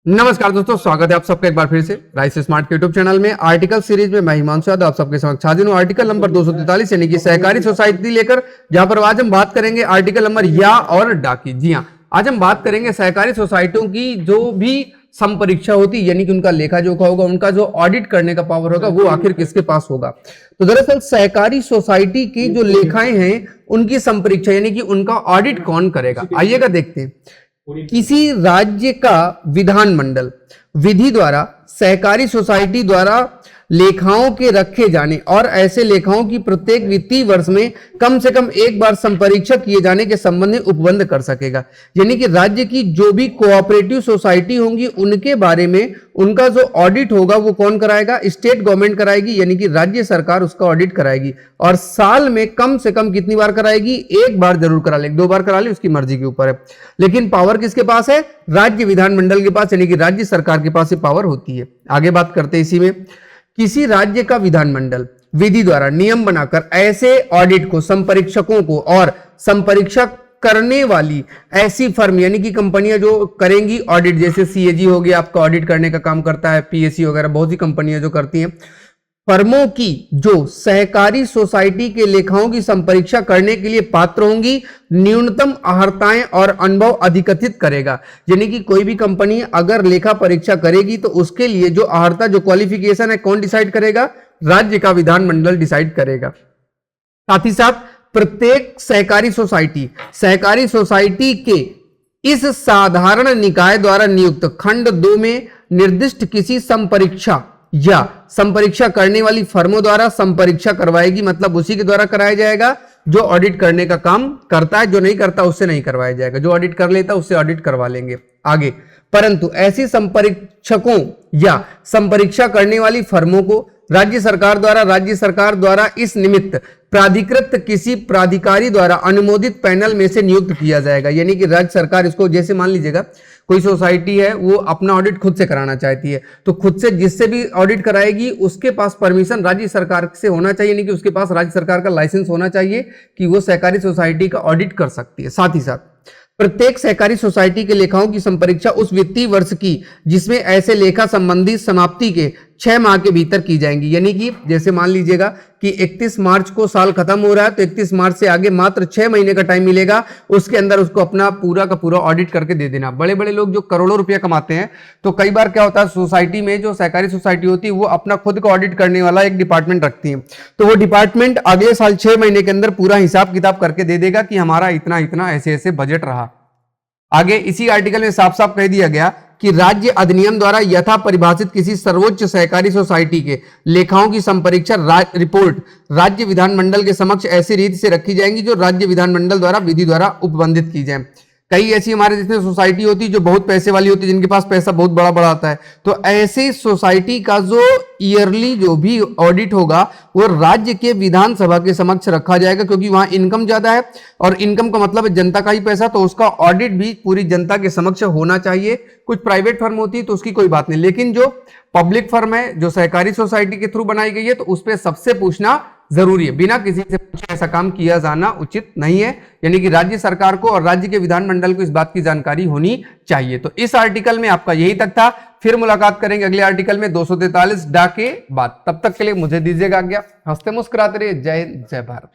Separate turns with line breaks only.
नमस्कार दोस्तों, स्वागत है आप सबका एक बार फिर से राइस स्मार्ट के यूट्यूब चैनल में आर्टिकल सीरीज में। मैं हिमांशु यादव आप सबके समक्ष हाजिर हूं आर्टिकल नंबर 243 यानी कि सहकारी सोसाइटी लेकर, जहां पर आज हम बात करेंगे आर्टिकल नंबर या और डा की। जी हां, आज हम बात करेंगे सहकारी सोसाइटियों की जो भी संपरीक्षा होती है, यानी कि उनका लेखा जोखा होगा, उनका जो ऑडिट करने का पावर होगा वो आखिर किसके पास होगा। तो दरअसल सहकारी सोसाइटी की जो लेखाएं हैं उनकी संपरीक्षा यानी कि उनका ऑडिट कौन करेगा, आइएगा देखते हैं। किसी राज्य का विधानमंडल विधि द्वारा सहकारी सोसाइटी द्वारा लेखाओं के रखे जाने और ऐसे लेखाओं की प्रत्येक वित्तीय वर्ष में कम से कम एक बार संपरीक्षा किए जाने के संबंध में उपबंध कर सकेगा। यानी कि राज्य की जो भी कोऑपरेटिव सोसाइटी होंगी उनके बारे में उनका जो ऑडिट होगा वो कौन कराएगा, स्टेट गवर्नमेंट कराएगी, यानी कि राज्य सरकार उसका ऑडिट कराएगी। और साल में कम से कम कितनी बार कराएगी, एक बार जरूर करा ले, 2 बार करा ले उसकी मर्जी के ऊपर है, लेकिन पावर किसके पास है, राज्य विधानमंडल के पास, यानी कि राज्य सरकार के पास ये पावर होती है। आगे बात करते हैं इसी में। किसी राज्य का विधानमंडल विधि द्वारा नियम बनाकर ऐसे ऑडिट को संपरीक्षकों को और संपरीक्षा करने वाली ऐसी फर्म यानी कि कंपनियां जो करेंगी ऑडिट, जैसे सीएजी हो गया आपका ऑडिट करने का काम करता है, पीएससी वगैरह बहुत सी कंपनियां जो करती हैं, फर्मों की जो सहकारी सोसाइटी के लेखाओं की संपरीक्षा करने के लिए पात्र होंगी, न्यूनतम अर्हताएं और अनुभव अधिकथित करेगा। यानी कि कोई भी कंपनी अगर लेखा परीक्षा करेगी तो उसके लिए जो अर्हता, जो क्वालिफिकेशन है, कौन डिसाइड करेगा, राज्य का विधानमंडल डिसाइड करेगा। साथ ही साथ प्रत्येक सहकारी सोसाइटी के इस साधारण निकाय द्वारा नियुक्त खंड 2 में निर्दिष्ट किसी संपरीक्षा या संपरीक्षा करने वाली फर्मों द्वारा संपरीक्षा करवाएगी, मतलब उसी के द्वारा कराया जाएगा जो ऑडिट करने का काम करता है, जो नहीं करता उससे नहीं करवाया जाएगा, जो ऑडिट कर लेता उससे ऑडिट करवा लेंगे आगे। परंतु ऐसी संपरीक्षकों या संपरीक्षा करने वाली फर्मों को राज्य सरकार द्वारा इस निमित्त प्राधिकृत किसी प्राधिकारी द्वारा अनुमोदित पैनल में से नियुक्त किया जाएगा। यानी कि राज्य सरकार इसको, जैसे मान लीजिएगा कोई सोसाइटी है वो अपना ऑडिट खुद से कराना चाहती है, तो खुद से जिससे भी ऑडिट कराएगी उसके पास परमिशन राज्य सरकार से होना चाहिए, यानी कि उसके पास राज्य सरकार का लाइसेंस होना चाहिए कि वो सहकारी सोसाइटी का ऑडिट कर सकती है। साथ ही साथ प्रत्येक सहकारी सोसाइटी के लेखाओं की संपरीक्षा उस वित्तीय वर्ष की जिसमें ऐसे लेखा संबंधी समाप्ति के 6 माह के भीतर की जाएंगी। यानी कि जैसे मान लीजिएगा कि 31 मार्च को साल खत्म हो रहा है, तो 31 मार्च से आगे मात्र 6 महीने का टाइम मिलेगा, उसके अंदर उसको अपना पूरा का पूरा ऑडिट करके दे देना। बड़े बड़े लोग जो करोड़ों रुपया कमाते हैं, तो कई बार क्या होता है, सोसाइटी में जो सहकारी सोसाइटी होती है वो अपना खुद का ऑडिट करने वाला एक डिपार्टमेंट रखती है, तो वो डिपार्टमेंट अगले साल 6 महीने के अंदर पूरा हिसाब किताब करके दे देगा कि हमारा इतना इतना ऐसे ऐसे बजट रहा। आगे इसी आर्टिकल में साफ साफ कह दिया गया कि राज्य अधिनियम द्वारा यथा परिभाषित किसी सर्वोच्च सहकारी सोसाइटी के लेखाओं की संपरीक्षा रिपोर्ट राज्य विधानमंडल के समक्ष ऐसी रीति से रखी जाएंगी जो राज्य विधानमंडल द्वारा विधि द्वारा उपबंधित की जाए। कई ऐसी हमारे देश में सोसाइटी होती है जो बहुत पैसे वाली होती है, जिनके पास पैसा बहुत बड़ा बड़ा आता है, तो ऐसी सोसाइटी का जो ईयरली जो भी ऑडिट होगा वो राज्य के विधानसभा के समक्ष रखा जाएगा, क्योंकि वहां इनकम ज्यादा है और इनकम का मतलब है जनता का ही पैसा, तो उसका ऑडिट भी पूरी जनता के समक्ष होना चाहिए। कुछ प्राइवेट फर्म होती है तो उसकी कोई बात नहीं, लेकिन जो पब्लिक फर्म है, जो सहकारी सोसाइटी के थ्रू बनाई गई है, तो उस पर सबसे पूछना जरूरी है, बिना किसी से पूछे ऐसा काम किया जाना उचित नहीं है। यानी कि राज्य सरकार को और राज्य के विधानमंडल को इस बात की जानकारी होनी चाहिए। तो इस आर्टिकल में आपका यही तक था। फिर मुलाकात करेंगे अगले आर्टिकल में 243 डा के बाद। तब तक के लिए मुझे दीजिएगा आज्ञा। हंसते मुस्कुराते रहिए। जय हिंद, जय भारत।